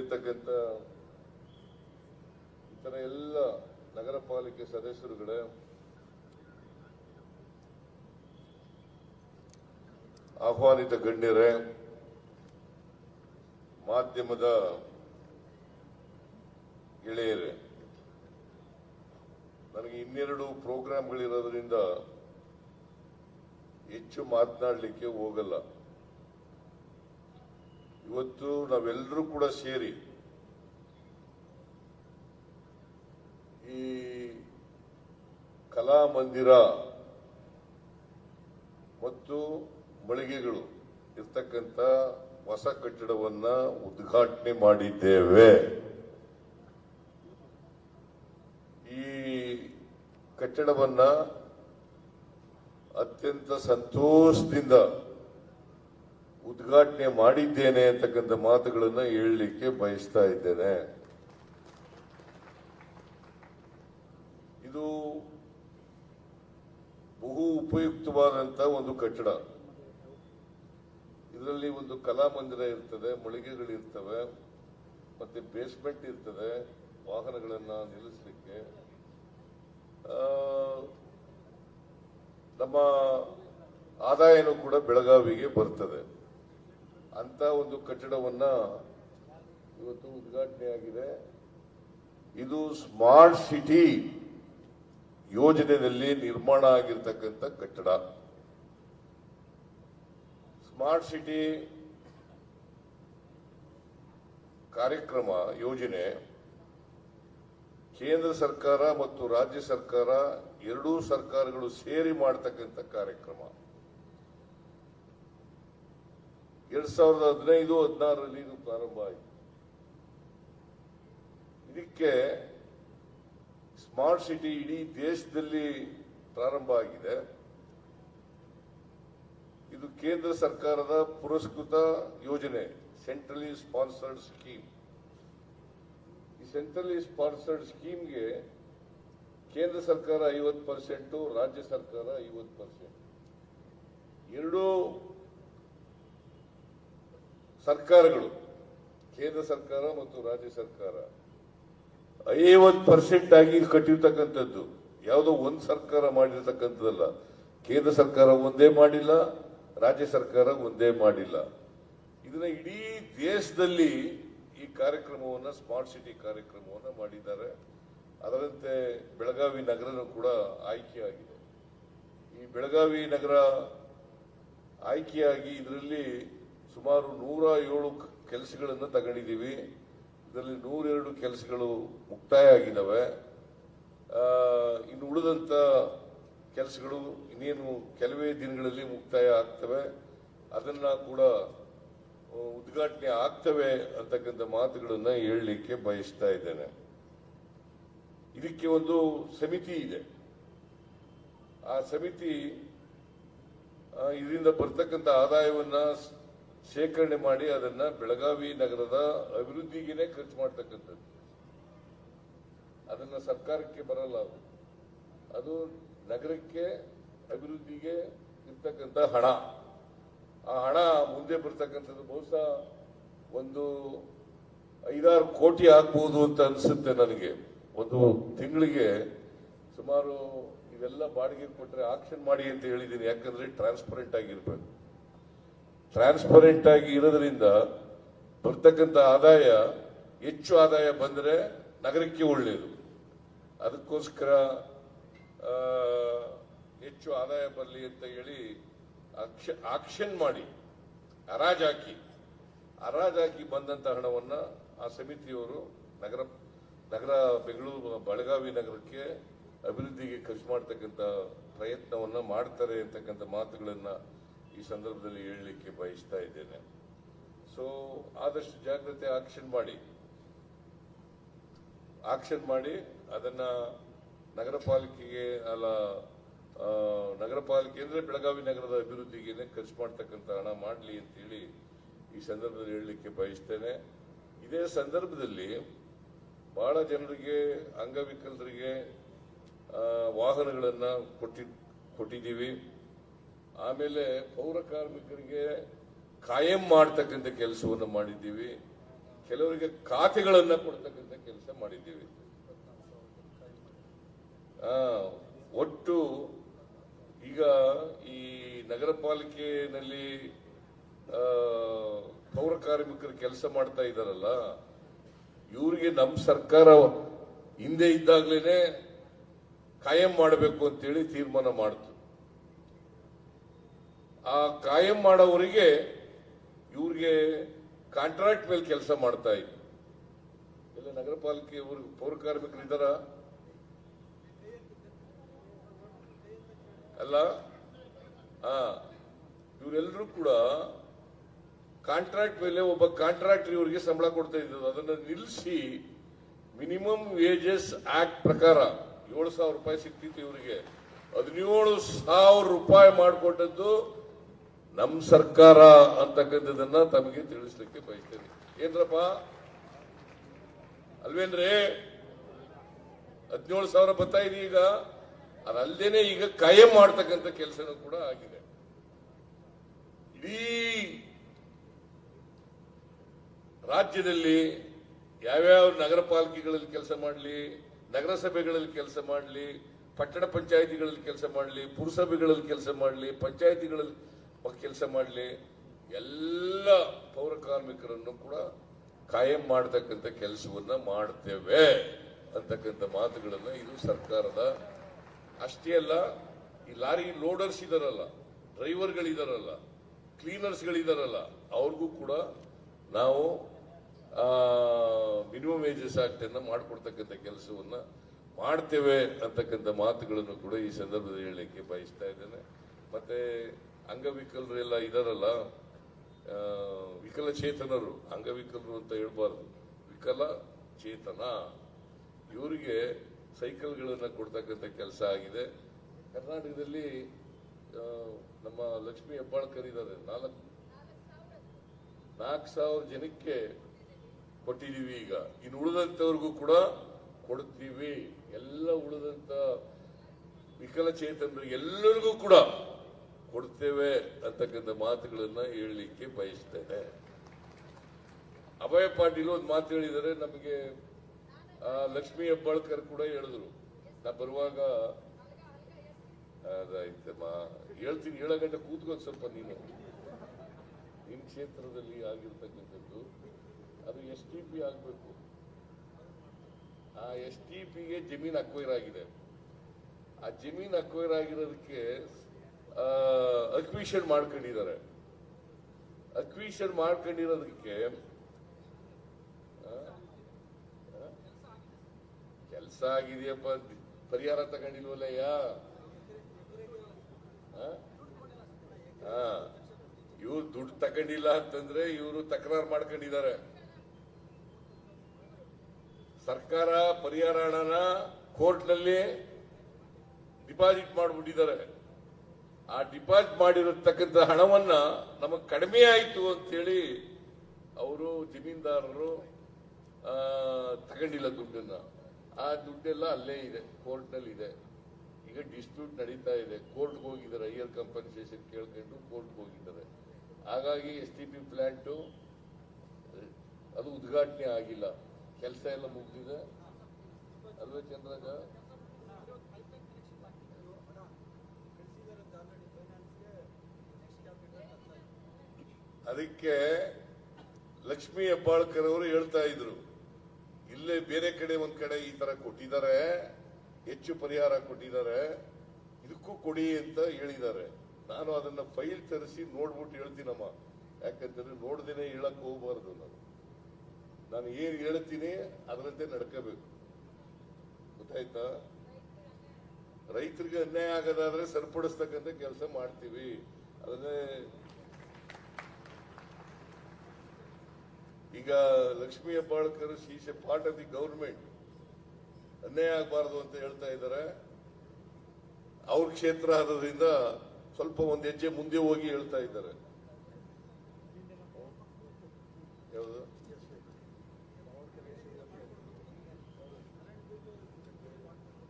ಇರ್ತಕ್ಕಂಥ ಇತರ ಎಲ್ಲ ನಗರ ಪಾಲಿಕೆ ಸದಸ್ಯರುಗಳೇ, ಆಹ್ವಾನಿತ ಗಣ್ಯರೇ, ಮಾಧ್ಯಮದ ಗೆಳೆಯರೇ, ನನಗೆ ಇನ್ನೆರಡು ಪ್ರೋಗ್ರಾಂಗಳಿರೋದ್ರಿಂದ ಹೆಚ್ಚು ಮಾತನಾಡಲಿಕ್ಕೆ ಹೋಗಲ್ಲ. ಇವತ್ತು ನಾವೆಲ್ಲರೂ ಕೂಡ ಸೇರಿ ಈ ಕಲಾ ಮಂದಿರ ಮತ್ತು ಮಳಿಗೆಗಳು ಇರ್ತಕ್ಕಂಥ ಹೊಸ ಕಟ್ಟಡವನ್ನ ಉದ್ಘಾಟನೆ ಮಾಡಿದ್ದೇವೆ. ಈ ಕಟ್ಟಡವನ್ನ ಅತ್ಯಂತ ಸಂತೋಷದಿಂದ ಉದ್ಘಾಟನೆ ಮಾಡಿದ್ದೇನೆ ಅಂತಕ್ಕಂಥ ಮಾತುಗಳನ್ನು ಹೇಳಲಿಕ್ಕೆ ಬಯಸ್ತಾ ಇದ್ದೇನೆ. ಇದು ಬಹು ಉಪಯುಕ್ತವಾದಂತಹ ಒಂದು ಕಟ್ಟಡ. ಇದರಲ್ಲಿ ಒಂದು ಕಲಾಮಂದಿರ ಇರ್ತದೆ, ಮಳಿಗೆಗಳಿರ್ತವೆ, ಮತ್ತೆ ಬೇಸ್ಮೆಂಟ್ ಇರ್ತದೆ ವಾಹನಗಳನ್ನ ನಿಲ್ಲಿಸಲಿಕ್ಕೆ. ನಮ್ಮ ಆದಾಯನೂ ಕೂಡ ಬೆಳಗಾವಿಗೆ ಬರ್ತದೆ. ಅಂತ ಒಂದು ಕಟ್ಟಡವನ್ನ ಇವತ್ತು ಉದ್ಘಾಟನೆ ಆಗಿದೆ. ಇದು ಸ್ಮಾರ್ಟ್ ಸಿಟಿ ಯೋಜನೆಯಲ್ಲಿ ನಿರ್ಮಾಣ ಆಗಿರ್ತಕ್ಕಂಥ ಕಟ್ಟಡ. ಸ್ಮಾರ್ಟ್ ಸಿಟಿ ಕಾರ್ಯಕ್ರಮ ಯೋಜನೆ ಕೇಂದ್ರ ಸರ್ಕಾರ ಮತ್ತು ರಾಜ್ಯ ಸರ್ಕಾರ ಎರಡೂ ಸರ್ಕಾರಗಳು ಸೇರಿ ಮಾಡತಕ್ಕಂಥ ಕಾರ್ಯಕ್ರಮ. 2015-16ರಲ್ಲಿ ಇದು ಪ್ರಾರಂಭ ಆಯಿತು. ಇದಕ್ಕೆ ಸ್ಮಾರ್ಟ್ ಸಿಟಿ ಇಡೀ ದೇಶದಲ್ಲಿ ಪ್ರಾರಂಭ ಆಗಿದೆ. ಇದು ಕೇಂದ್ರ ಸರ್ಕಾರದ ಪುರಸ್ಕೃತ ಯೋಜನೆ, ಸೆಂಟ್ರಲಿ ಸ್ಪಾನ್ಸರ್ಡ್ ಸ್ಕೀಮ್. ಈ ಸೆಂಟ್ರಲಿ ಸ್ಪಾನ್ಸರ್ಡ್ ಸ್ಕೀಮ್ಗೆ ಕೇಂದ್ರ ಸರ್ಕಾರ 50%, ರಾಜ್ಯ ಸರ್ಕಾರ 50%. ಎರಡೂ ಸರ್ಕಾರಗಳು, ಕೇಂದ್ರ ಸರ್ಕಾರ ಮತ್ತು ರಾಜ್ಯ ಸರ್ಕಾರ 50% ಆಗಿ ಕಟ್ಟಿರ್ತಕ್ಕಂಥದ್ದು. ಯಾವುದೋ ಒಂದು ಸರ್ಕಾರ ಮಾಡಿರ್ತಕ್ಕಂಥದ್ದಲ್ಲ. ಕೇಂದ್ರ ಸರ್ಕಾರ ಒಂದೇ ಮಾಡಿಲ್ಲ, ರಾಜ್ಯ ಸರ್ಕಾರ ಒಂದೇ ಮಾಡಿಲ್ಲ. ಇದನ್ನ ಇಡೀ ದೇಶದಲ್ಲಿ ಈ ಕಾರ್ಯಕ್ರಮವನ್ನು, ಸ್ಮಾರ್ಟ್ ಸಿಟಿ ಕಾರ್ಯಕ್ರಮವನ್ನು ಮಾಡಿದ್ದಾರೆ. ಅದರಂತೆ ಬೆಳಗಾವಿ ನಗರನೂ ಕೂಡ ಆಯ್ಕೆಯಾಗಿದೆ. ಈ ಬೆಳಗಾವಿ ನಗರ ಆಯ್ಕೆಯಾಗಿ ಇದರಲ್ಲಿ ಸುಮಾರು 107 ಕೆಲಸಗಳನ್ನು ತಗೊಂಡಿದ್ದೀವಿ. ಇದರಲ್ಲಿ 102 ಕೆಲಸಗಳು ಮುಕ್ತಾಯ ಆಗಿದ್ದಾವೆ. ಇನ್ನು ಉಳಿದಂತ ಕೆಲಸಗಳು ಇನ್ನೇನು ಕೆಲವೇ ದಿನಗಳಲ್ಲಿ ಮುಕ್ತಾಯ ಆಗ್ತವೆ. ಅದನ್ನ ಕೂಡ ಉದ್ಘಾಟನೆ ಆಗ್ತವೆ ಅಂತಕ್ಕಂಥ ಮಾತುಗಳನ್ನು ಹೇಳಲಿಕ್ಕೆ ಬಯಸ್ತಾ ಇದ್ದೇನೆ. ಇದಕ್ಕೆ ಒಂದು ಸಮಿತಿ ಇದೆ. ಆ ಸಮಿತಿ ಇದರಿಂದ ಬರ್ತಕ್ಕಂಥ ಆದಾಯವನ್ನ ಶೇಖರಣೆ ಮಾಡಿ ಅದನ್ನ ಬೆಳಗಾವಿ ನಗರದ ಅಭಿವೃದ್ಧಿಗೆ ಖರ್ಚು ಮಾಡ್ತಕ್ಕಂಥದ್ದು. ಅದನ್ನ ಸರ್ಕಾರಕ್ಕೆ ಬರಲ್ಲ. ಅದು ನಗರಕ್ಕೆ, ಅಭಿವೃದ್ಧಿಗೆ ಇರ್ತಕ್ಕಂಥ ಹಣ. ಆ ಹಣ ಮುಂದೆ ಬರ್ತಕ್ಕಂಥದ್ದು ಬಹುಶಃ ಒಂದು 5-6 ಕೋಟಿ ಆಗ್ಬಹುದು ಅಂತ ಅನ್ಸುತ್ತೆ ನನಗೆ. ಒಂದು ತಿಂಗಳಿಗೆ ಸುಮಾರು ಇವೆಲ್ಲ ಬಾಡಿಗೆ ಕೊಟ್ಟರೆ ಆಕ್ಷನ್ ಮಾಡಿ ಅಂತ ಹೇಳಿದ್ದೀನಿ. ಯಾಕಂದ್ರೆ ಟ್ರಾನ್ಸ್ಪರೆಂಟ್ ಆಗಿರ್ಬೇಕು. ಟ್ರಾನ್ಸ್ಪರೆಂಟ್ ಆಗಿ ಇರೋದ್ರಿಂದ ಬರ್ತಕ್ಕಂಥ ಆದಾಯ, ಹೆಚ್ಚು ಆದಾಯ ಬಂದರೆ ನಗರಕ್ಕೆ ಒಳ್ಳೆಯದು. ಅದಕ್ಕೋಸ್ಕರ ಹೆಚ್ಚು ಆದಾಯ ಬರಲಿ ಅಂತ ಹೇಳಿ ಆಕ್ಷನ್ ಮಾಡಿ ಹರಾಜಾಕಿ ಬಂದಂತ ಹಣವನ್ನ ಆ ಸಮಿತಿಯವರು ನಗರ ಬೆಂಗಳೂರು, ಬೆಳಗಾವಿ ನಗರಕ್ಕೆ ಅಭಿವೃದ್ಧಿಗೆ ಖರ್ಚು ಮಾಡತಕ್ಕಂಥ ಪ್ರಯತ್ನವನ್ನ ಮಾಡ್ತಾರೆ ಅಂತಕ್ಕಂಥ ಮಾತುಗಳನ್ನ ಈ ಸಂದರ್ಭದಲ್ಲಿ ಹೇಳಲಿಕ್ಕೆ ಬಯಸ್ತಾ ಇದ್ದೇನೆ. ಸೊ ಆದಷ್ಟು ಜಾಗ್ರತೆ ಆಕ್ಷನ್ ಮಾಡಿ ಅದನ್ನ ನಗರ ಪಾಲಿಕೆಗೆ ನಗರ ಪಾಲಿಕೆ ಅಂದ್ರೆ ಬೆಳಗಾವಿ ನಗರದ ಅಭಿವೃದ್ಧಿಗೆ ಖರ್ಚು ಮಾಡತಕ್ಕಂಥ ಹಣ ಮಾಡಲಿ ಅಂತೇಳಿ ಈ ಸಂದರ್ಭದಲ್ಲಿ ಹೇಳಲಿಕ್ಕೆ ಬಯಸ್ತೇನೆ. ಇದೇ ಸಂದರ್ಭದಲ್ಲಿ ಬಹಳ ಜನರಿಗೆ, ಅಂಗವಿಕಲರಿಗೆ ವಾಹನಗಳನ್ನ ಕೊಟ್ಟಿದ್ದೀವಿ. ಆಮೇಲೆ ಪೌರ ಕಾರ್ಮಿಕರಿಗೆ ಕಾಯಂ ಮಾಡತಕ್ಕಂಥ ಕೆಲಸವನ್ನು ಮಾಡಿದ್ದೀವಿ. ಕೆಲವರಿಗೆ ಖಾತೆಗಳನ್ನ ಕೊಡ್ತಕ್ಕಂಥ ಕೆಲಸ ಮಾಡಿದ್ದೀವಿ. ಒಟ್ಟು ಈಗ ಈ ನಗರ ಪಾಲಿಕೆಯಲ್ಲಿ ಪೌರ ಕಾರ್ಮಿಕರು ಕೆಲಸ ಮಾಡ್ತಾ ಇದ್ದಾರಲ್ಲ, ಇವರಿಗೆ ನಮ್ಮ ಸರ್ಕಾರ ಹಿಂದೆ ಇದ್ದಾಗಲೇನೆ ಕಾಯಂ ಮಾಡಬೇಕು ಅಂತೇಳಿ ತೀರ್ಮಾನ ಮಾಡ್ತು. ಆ ಕಾಯಂ ಮಾಡೋವರಿಗೆ ಇವ್ರಿಗೆ ಕಾಂಟ್ರಾಕ್ಟ್ ಮೇಲೆ ಕೆಲಸ ಮಾಡ್ತಾ ಇದ್ರು. ಎಲ್ಲ ನಗರ ಪಾಲಿಕೆ ಪೌರ ಕಾರ್ಮಿಕರು ಇದ್ದಾರ ಅಲ್ಲ? ಇವರೆಲ್ಲರೂ ಕೂಡ ಕಾಂಟ್ರಾಕ್ಟ್ ಮೇಲೆ ಒಬ್ಬ ಕಾಂಟ್ರಾಕ್ಟರ್ ಇವರಿಗೆ ಸಂಬಳ ಕೊಡ್ತಾ ಇದ್ರು. ಅದನ್ನು ನಿಲ್ಲಿಸಿ ಮಿನಿಮಮ್ ವೇಜಸ್ ಆಕ್ಟ್ ಪ್ರಕಾರ 7,000 ರೂಪಾಯಿ ಸಿಕ್ತಿತ್ತು ಇವರಿಗೆ. 17,000 ರೂಪಾಯಿ ಮಾಡಿಕೊಟ್ಟದ್ದು ನಮ್ಮ ಸರ್ಕಾರ ಅಂತಕ್ಕಂಥದನ್ನ ತಮಗೆ ತಿಳಿಸ್ಲಿಕ್ಕೆ ಬಯಸ್ತೇನೆ. ಏನ್ರಪ್ಪ ಅಲ್ವೇನ್ರಿ? 17,000 ಬರ್ತಾ ಇದೆ ಈಗ. ಅದಲ್ಲದೇನೆ ಈಗ ಕಾಯಂ ಮಾಡ್ತಕ್ಕಂಥ ಕೆಲಸನೂ ಕೂಡ ಆಗಿದೆ. ಇಡೀ ರಾಜ್ಯದಲ್ಲಿ ಯಾವ್ಯಾವ ನಗರ ಪಾಲಿಕೆಗಳಲ್ಲಿ ಕೆಲಸ ಮಾಡಲಿ, ನಗರಸಭೆಗಳಲ್ಲಿ ಕೆಲಸ ಮಾಡಲಿ, ಪಟ್ಟಣ ಪಂಚಾಯಿತಿಗಳಲ್ಲಿ ಕೆಲಸ ಮಾಡಲಿ, ಪುರಸಭೆಗಳಲ್ಲಿ ಕೆಲಸ ಮಾಡಲಿ, ಪಂಚಾಯಿತಿಗಳಲ್ಲಿ ಕೆಲಸ ಮಾಡಲಿ, ಎಲ್ಲ ಪೌರ ಕಾರ್ಮಿಕರನ್ನು ಕೂಡ ಕಾಯಂ ಮಾಡತಕ್ಕಂಥ ಕೆಲಸವನ್ನ ಮಾಡ್ತೇವೆ ಅಂತಕ್ಕಂಥ ಮಾತುಗಳನ್ನ ಇದು ಸರ್ಕಾರದ. ಅಷ್ಟೇ ಅಲ್ಲ, ಈ ಲಾರಿ ಲೋಡರ್ಸ್ ಇದಾರಲ್ಲ, ಡ್ರೈವರ್ಗಳಿದಾರಲ್ಲ, ಕ್ಲೀನರ್ಸ್ಗಳಿದಾರಲ್ಲ, ಅವ್ರಿಗೂ ಕೂಡ ನಾವು ಮಿನಿಮಮ್ ವೇಜಸ್ ಆಕ್ಟ್ ಅನ್ನ ಮಾಡಿಕೊಡ್ತಕ್ಕಂಥ ಕೆಲಸವನ್ನ ಮಾಡ್ತೇವೆ ಅಂತಕ್ಕಂಥ ಮಾತುಗಳನ್ನು ಕೂಡ ಈ ಸಂದರ್ಭದಲ್ಲಿ ಹೇಳಲಿಕ್ಕೆ ಬಯಸ್ತಾ ಇದ್ದೇನೆ. ಮತ್ತೆ ಅಂಗವಿಕಲರೆಲ್ಲ ಇದಾರಲ್ಲ, ವಿಕಲಚೇತನರು, ಅಂಗವಿಕಲರು ಅಂತ ಹೇಳ್ಬಾರ್ದು, ವಿಕಲಚೇತನ, ಇವರಿಗೆ ಸೈಕಲ್ಗಳನ್ನ ಕೊಡ್ತಕ್ಕಂಥ ಕೆಲಸ ಆಗಿದೆ. ಕರ್ನಾಟಕದಲ್ಲಿ ನಮ್ಮ ಲಕ್ಷ್ಮೀ ಹೆಬ್ಬಾಳ್ಕರ್ ಇದ್ದಾರೆ, 4,000 ಜನಕ್ಕೆ ಕೊಟ್ಟಿದೀವಿ. ಈಗ ಇನ್ನು ಉಳಿದಂತವ್ರಿಗೂ ಕೂಡ ಕೊಡ್ತೀವಿ. ಎಲ್ಲ ಉಳಿದಂತ ವಿಕಲಚೇತನರು ಎಲ್ಲರಿಗೂ ಕೂಡ ಕೊಡ್ತೇವೆ ಅಂತಕ್ಕಂಥ ಮಾತುಗಳನ್ನ ಹೇಳಲಿಕ್ಕೆ ಬಯಸ್ತೇನೆ. ಅಭಯ ಪಾಟೀಲ್ ಒಂದು ಮಾತು ಹೇಳಿದರೆ, ನಮಗೆ ಲಕ್ಷ್ಮೀ ಹೆಬ್ಬಾಳ್ಕರ್ ಕೂಡ ಹೇಳಿದ್ರು. ನಾ ಬರುವಾಗ ಅದಾಯ್ತಮ್ಮ ಹೇಳ್ತೀನಿ, 7 ಗಂಟೆ ಕೂತ್ಕೊಂಡು ಸ್ವಲ್ಪ ನೀನು ನಿಮ್ ಕ್ಷೇತ್ರದಲ್ಲಿ ಆಗಿರ್ತಕ್ಕಂಥದ್ದು ಅದು STP ಆಗಬೇಕು. ಆ STPಗೆ ಜಮೀನು ಅಕ್ವೈರ್ ಆಗಿದೆ. ಆ ಜಮೀನು ಅಕ್ವೈರ್ ಆಗಿರೋದಕ್ಕೆ ಅಕ್ವಿಷನ್ ಮಾಡ್ಕೊಂಡಿದ್ದಾರೆ. ಅಕ್ವಿಷನ್ ಮಾಡ್ಕೊಂಡಿರೋದಕ್ಕೆ ಕೆಲಸ ಆಗಿದೆಯಪ್ಪ, ಪರಿಹಾರ ತಗೊಂಡಿಲ್ವಲ್ಲಯ್ಯ. ಇವ್ರು ದುಡ್ಡು ತಗೊಂಡಿಲ್ಲ ಅಂತಂದ್ರೆ ಇವರು ತಕರಾರು ಮಾಡ್ಕೊಂಡಿದ್ದಾರೆ. ಸರ್ಕಾರ ಪರಿಹಾರ ಹಣನ ಕೋರ್ಟ್ ನಲ್ಲಿ ಡಿಪಾಸಿಟ್ ಮಾಡಿಬಿಟ್ಟಿದ್ದಾರೆ. ಆ ಡಿಪಾಸಿಟ್ ಮಾಡಿರತಕ್ಕಂಥ ಹಣವನ್ನ ನಮಗ್ ಕಡಿಮೆ ಆಯಿತು ಅಂತೇಳಿ ಅವರು ಜಮೀನ್ದಾರರು ತಗೊಂಡಿಲ್ಲ ದುಡ್ಡನ್ನ. ಆ ದುಡ್ಡೆಲ್ಲ ಅಲ್ಲೇ ಇದೆ, ಕೋರ್ಟ್ ನಲ್ಲಿ ಇದೆ. ಈಗ ಡಿಸ್ಪ್ಯೂಟ್ ನಡೀತಾ ಇದೆ, ಕೋರ್ಟ್ಗೆ ಹೋಗಿದ್ದಾರೆ, ಹೈಯರ್ ಕಂಪನ್ಸೇಷನ್ ಕೇಳ್ಕೊಂಡು ಕೋರ್ಟ್ಗೆ ಹೋಗಿದ್ದಾರೆ. ಹಾಗಾಗಿ STP ಪ್ಲಾಂಟು ಅದು ಉದ್ಘಾಟನೆ ಆಗಿಲ್ಲ, ಕೆಲಸ ಎಲ್ಲ ಮುಗಿದಿದೆ ಅಲ್ವೇ ಚಂದ್ರಾಜ? ಅದಕ್ಕೆ ಲಕ್ಷ್ಮೀ ಹೆಬ್ಬಾಳ್ಕರ್ ಅವರು ಹೇಳ್ತಾ ಇದ್ರು, ಇಲ್ಲೇ ಬೇರೆ ಕಡೆ ಒಂದ್ ಕಡೆ ಈ ತರ ಕೊಟ್ಟಿದ್ದಾರೆ, ಹೆಚ್ಚು ಪರಿಹಾರ ಕೊಟ್ಟಿದ್ದಾರೆ, ಇದಕ್ಕೂ ಕೊಡಿ ಅಂತ ಹೇಳಿದ್ದಾರೆ. ನಾನು ಅದನ್ನ ಫೈಲ್ ತರಿಸಿ ನೋಡ್ಬಿಟ್ಟು ಹೇಳ್ತೀನಮ್ಮ. ಯಾಕಂತಂದ್ರೆ ನೋಡ್ದೇನೆ ಹೇಳಕ್ ಹೋಗ್ಬಾರ್ದು. ನಾನು ಏನ್ ಹೇಳ್ತೀನಿ ಅದರಂತೆ ನಡ್ಕೋಬೇಕು, ಗೊತ್ತಾಯ್ತಾ? ರೈತರಿಗೆ ಅನ್ಯಾಯ ಆಗೋದಾದ್ರೆ ಸರಿಪಡಿಸ್ತಕ್ಕಂಥ ಕೆಲಸ ಮಾಡ್ತೀವಿ. ಅದನ್ನೇ ಈಗ Lakshmi Hebbalkar is A part of the government, ಅನ್ಯಾಯ ಆಗಬಾರದು ಅಂತ ಹೇಳ್ತಾ ಇದ್ದಾರೆ. ಅವ್ರ ಕ್ಷೇತ್ರ ಆದ್ರಿಂದ ಸ್ವಲ್ಪ ಒಂದ್ ಹೆಜ್ಜೆ ಮುಂದೆ ಹೋಗಿ ಹೇಳ್ತಾ ಇದ್ದಾರೆ. ಯಾವುದು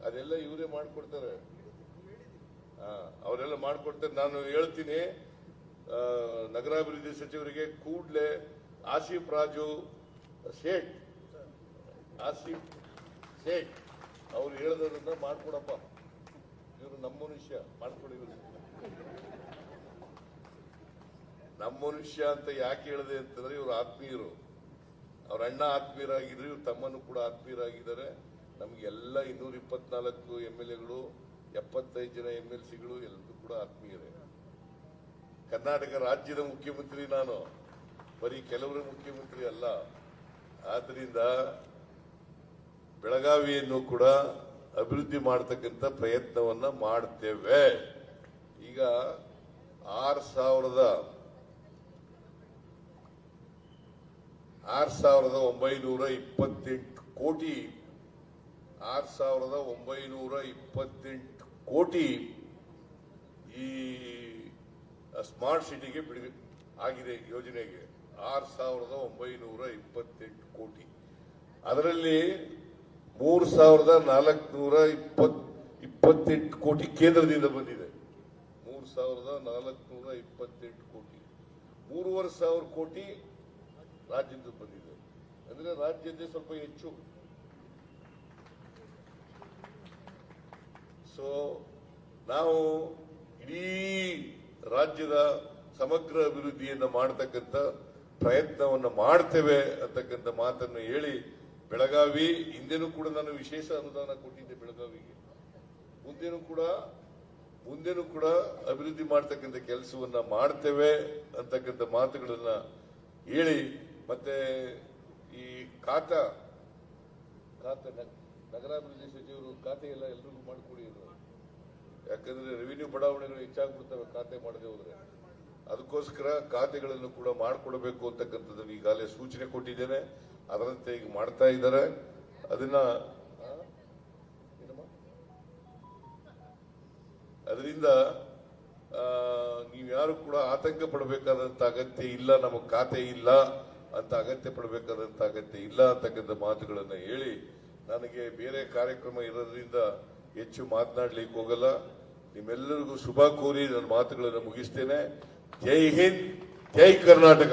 ಅದೆಲ್ಲ ಇವರೇ ಮಾಡ್ಕೊಡ್ತಾರೆ. ಅವರೆಲ್ಲ ಮಾಡ್ಕೊಡ್ತಾರೆ. ನಾನು ಹೇಳ್ತೀನಿ ನಗರಾಭಿವೃದ್ಧಿ ಸಚಿವರಿಗೆ ಕೂಡ್ಲೆ ಆಸಿಫ್ ರಾಜು ಶೇಟ್ ಆಸಿಫ್ ಶೇಟ್ ಅವ್ರು ಹೇಳದನ್ನ ಮಾಡ್ಕೊಡಪ್ಪ, ಇವರು ನಮ್ಮ ಮನುಷ್ಯ ಮಾಡ್ಕೊಡಿ. ನಮ್ಮ ಮನುಷ್ಯ ಅಂತ ಯಾಕೆ ಹೇಳಿದೆ ಅಂತಂದ್ರೆ ಇವರು ಆತ್ಮೀಯರು, ಅವ್ರ ಅಣ್ಣ ಆತ್ಮೀಯರಾಗಿದ್ರು, ಇವ್ರ ತಮ್ಮನು ಕೂಡ ಆತ್ಮೀಯರಾಗಿದ್ದಾರೆ. ನಮ್ಗೆಲ್ಲ 224 MLAಗಳು, 75 ಜನ MLCಗಳು ಎಲ್ಲರೂ ಕೂಡ ಆತ್ಮೀಯರೇ. ಕರ್ನಾಟಕ ರಾಜ್ಯದ ಮುಖ್ಯಮಂತ್ರಿ ನಾನು, ಬರೀ ಕೆಲವರ ಮುಖ್ಯಮಂತ್ರಿ ಅಲ್ಲ. ಆದ್ರಿಂದ ಬೆಳಗಾವಿಯನ್ನು ಕೂಡ ಅಭಿವೃದ್ಧಿ ಮಾಡತಕ್ಕಂಥ ಪ್ರಯತ್ನವನ್ನ ಮಾಡ್ತೇವೆ. ಈಗ 6,928 ಕೋಟಿ 6,928 ಕೋಟಿ ಈ ಸ್ಮಾರ್ಟ್ ಸಿಟಿಗೆ ಆಗಿದೆ ಯೋಜನೆಗೆ. 6,928 ಕೋಟಿ. ಅದರಲ್ಲಿ 3,428 ಕೋಟಿ ಕೇಂದ್ರದಿಂದ ಬಂದಿದೆ. 3,428 ಕೋಟಿ. 3,500 ಕೋಟಿ ರಾಜ್ಯದಿಂದ ಬಂದಿದೆ. ಅಂದ್ರೆ ರಾಜ್ಯದ್ದೇ ಸ್ವಲ್ಪ ಹೆಚ್ಚು. ಸೊ ನಾವು ಇಡೀ ರಾಜ್ಯದ ಸಮಗ್ರ ಅಭಿವೃದ್ಧಿಯನ್ನು ಮಾಡತಕ್ಕಂಥ ಪ್ರಯತ್ನವನ್ನು ಮಾಡ್ತೇವೆ ಅಂತಕ್ಕಂಥ ಮಾತನ್ನು ಹೇಳಿ, ಬೆಳಗಾವಿ ಹಿಂದೆನೂ ಕೂಡ ನಾನು ವಿಶೇಷ ಅನುದಾನ ಕೊಟ್ಟಿದ್ದೆ ಬೆಳಗಾವಿಗೆ. ಮುಂದೆನೂ ಕೂಡ ಅಭಿವೃದ್ಧಿ ಮಾಡತಕ್ಕಂಥ ಕೆಲಸವನ್ನ ಮಾಡ್ತೇವೆ ಅಂತಕ್ಕಂಥ ಮಾತುಗಳನ್ನ ಹೇಳಿ, ಮತ್ತೆ ಈ ಖಾತೆ ನಗರಾಭಿವೃದ್ಧಿ ಸಚಿವರು ಖಾತೆ ಎಲ್ಲ ಎಲ್ರಿಗೂ ಮಾಡಿಕೊಡಿ. ಯಾಕಂದ್ರೆ ರೆವಿನ್ಯೂ ಬಡಾವಣೆಗಳು ಹೆಚ್ಚಾಗ್ಬಿಡ್ತವೆ ಖಾತೆ ಮಾಡದೆ ಹೋದ್ರೆ. ಅದಕ್ಕೋಸ್ಕರ ಖಾತೆಗಳನ್ನು ಕೂಡ ಮಾಡಿಕೊಡಬೇಕು ಅಂತಕ್ಕಂಥದ್ದನ್ನು ಈಗಾಗಲೇ ಸೂಚನೆ ಕೊಟ್ಟಿದ್ದೇನೆ. ಅದರಂತೆ ಈಗ ಮಾಡ್ತಾ ಇದ್ದಾರೆ. ಅದರಿಂದ ನೀವ್ಯಾರು ಕೂಡ ಆತಂಕ ಪಡಬೇಕಾದಂತ ಅಗತ್ಯ ಇಲ್ಲ, ನಮಗೆ ಖಾತೆ ಇಲ್ಲ ಅಂತ ಅಗತ್ಯ ಪಡಬೇಕಾದಂತ ಅಗತ್ಯ ಇಲ್ಲ ಅಂತಕ್ಕಂಥ ಮಾತುಗಳನ್ನ ಹೇಳಿ, ನನಗೆ ಬೇರೆ ಕಾರ್ಯಕ್ರಮ ಇರೋದ್ರಿಂದ ಹೆಚ್ಚು ಮಾತನಾಡ್ಲಿಕ್ಕೆ ಹೋಗಲ್ಲ. ನಿಮ್ಮೆಲ್ಲರಿಗೂ ಶುಭ ಕೋರಿ ನನ್ನ ಮಾತುಗಳನ್ನು ಮುಗಿಸ್ತೇನೆ. ಜೈ ಹಿಂದ್, ಜೈ ಕರ್ನಾಟಕ.